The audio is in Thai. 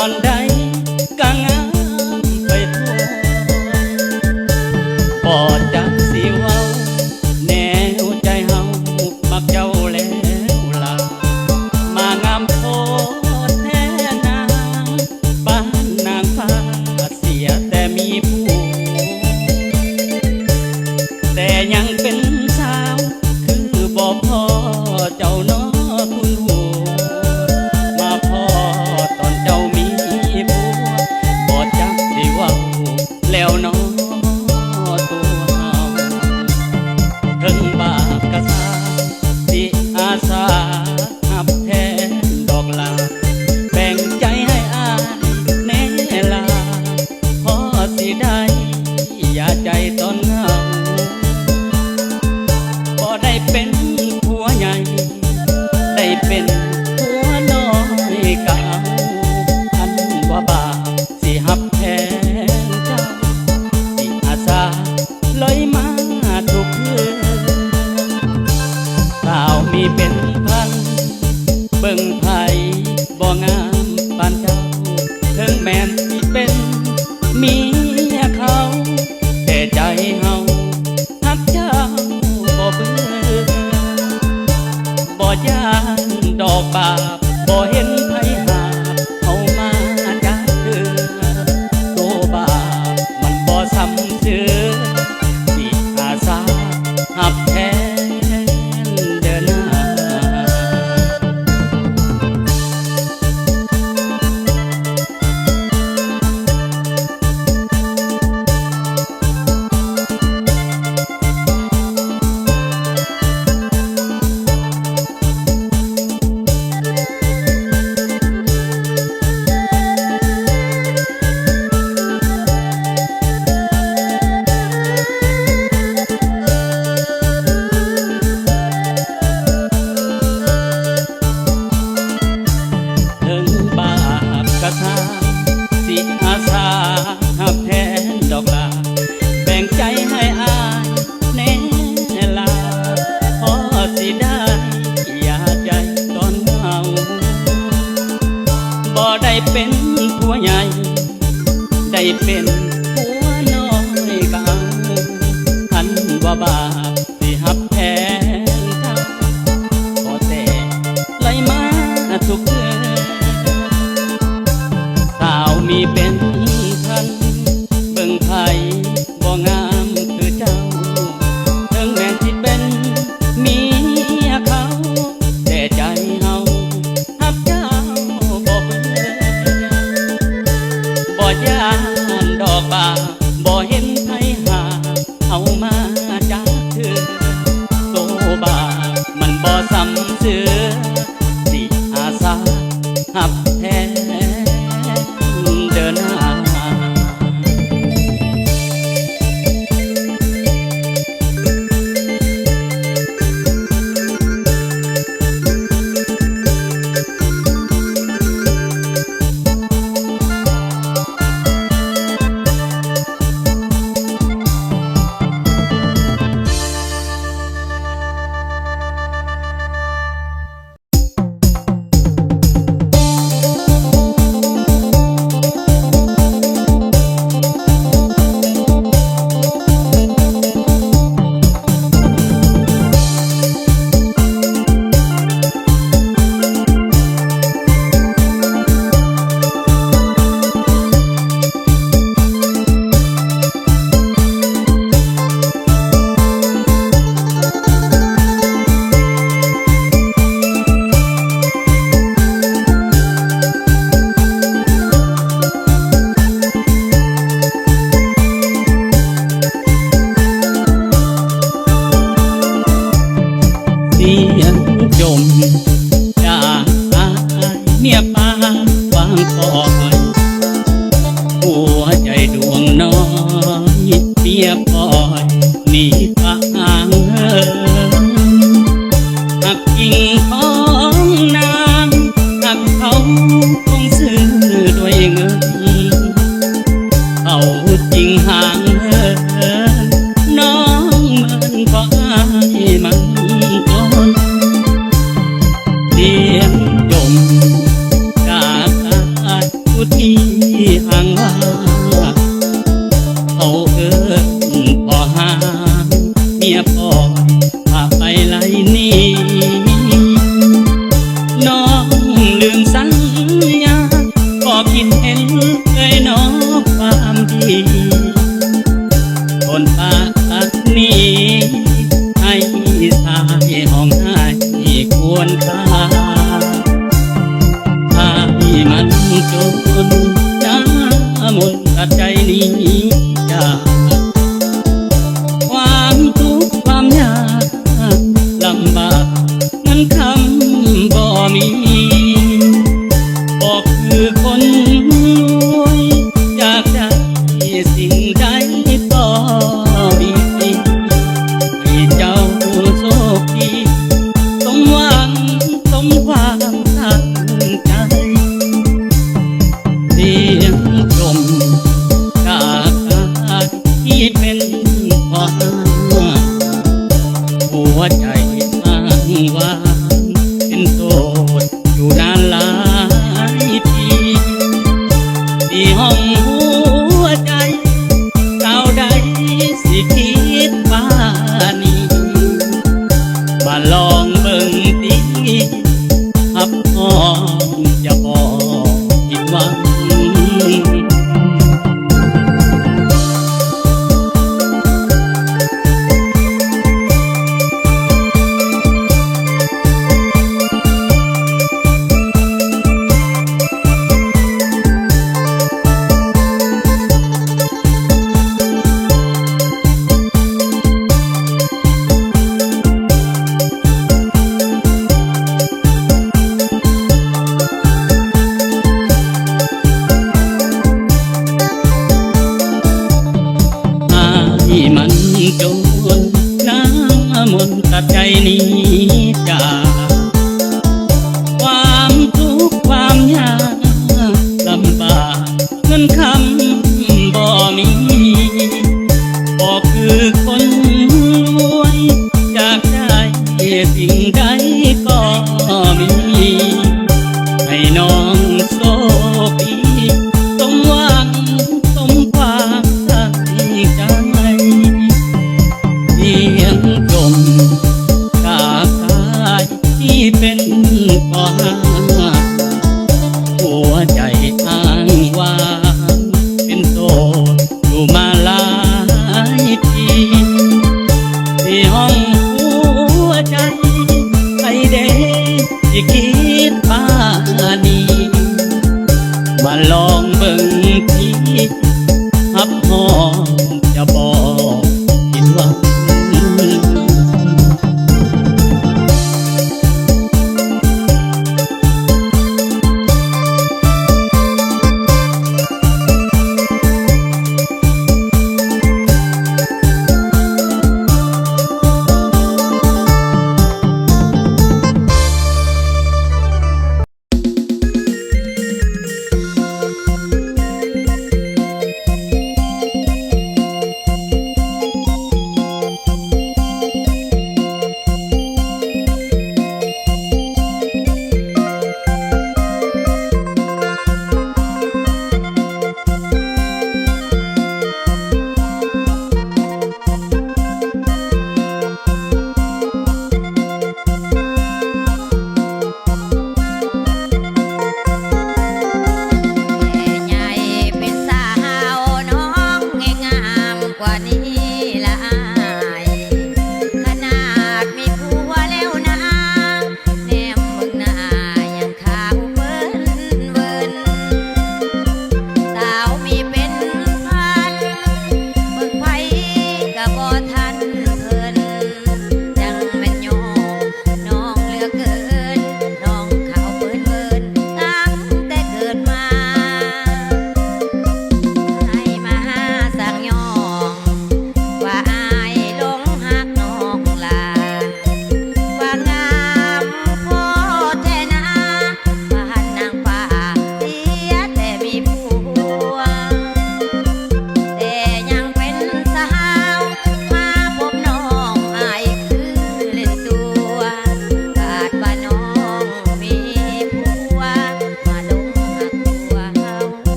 อนใดก็งามไปทั่วบ่จักสิเว้าแนวใจเฮามักเจ้าแล้วล่ะมางามโพดแท้นางบ้านนางฟ้าเสียแต่มีผู้แต่ยังเป็นสาวคือบ่พอเจ้าน้อคุณหูมาพอตอนเจ้ามีผัวบ่จักสิเว้าแล้วน้อตัวเฮาถึงบาปกะสาสิอาสาหับแทนดอกลาแบ่งใจให้อายแน่ลาพอสิได้อย่าใจตอนเหงาบ่ได้เป็นผัวใหญ่ได้เป็นผัวน้อยก็เอาอันว่าบาปสิหับแทนเจ้าสิอาสาลอยมาทุกคืนสาวมีเป็นพันเบิ่งไผบ่งามปานเจ้าถึงแม้นสิเป็นเมียเขาแต่ใจเฮาฮักเจ้าบ่เบื่อบ่ย่านดอกบาปบ่เห็นไผหาเอามาจากเธอโตบาปมันบ่ซ้ำเธอสิอาสาหับแทนเดินหน้า ถึงบาปกระทำสิอาสาหับแทนดอกลาแบ่งใจให้อายแน่ลาพอสิได้อย่าใจตอนเหงาบ่ได้เป็นผัวใหญ่ได้เป็นผัวน้อยก็เอาคันว่าบาปสิหับแทนเจ้าก็แต่ไหลมาทุกคืนสาวมีเป็นพันเบิ่งไผบ่งามคือเจ้าถึงแม้ที่เป็นเมียเขาแต่ใจเฮาฮักเจ้าบ่เบื่อบ่ย่านดอกบาบ่เห็นไผหาเอามาจากเธอโตบามันบ่ซ้ำเสือสิอาสาหับแทนเดินหน้า ยบอ่อยหนีทางหักกิ่งของนางหักเขาคงซื้อด้วยเงินเขาจริงห่างน้องมันก็ให้มันก่อนเสียงจมจากอายอุท ที่ห่างว่าเขาพ่อหาเมียพ่อพาไปไล่นี้น้องลืมสัญญาก็คิดเห็นเลยน้องความดีคนปากนี้ให้สายห้องให้ควรค่าให้มันจนน้ำมนต์ตัดใจนี้จากความทุกข์ความยากลำบากมันคำบ่มีบอกคือคนรวยอยากได้สิ่งใดก็มีให้เจ้าโชคดีสมหวังสมความตั้งใจเสียงชมจากกายที่เป็นพ่อหัวใจอ้างว้างเป็นโสดอยู่นานหลายปีที่ห้องหัวใจเจ้าใดสิคิดว่านี้มาลองเบิ่งตีหับหอมจะบอกผิดหวังให้มันจนน้ำมนต์ตัดใจนี้จากความทุกข์ความยากลำบากเงินคำบ่มีบอกคือคนรวยอยากได้สิ่งใดก็มีให้น้องโชคดีสมหวังสมความตั้งใจเสียงจมจากกายที่เป็นพ่อหาหัวใจอ้างว้างเป็นโสดอยู่มาหลายปีที่ห้องหัวใจใครเด้ที่คิดป่านี้มาลอ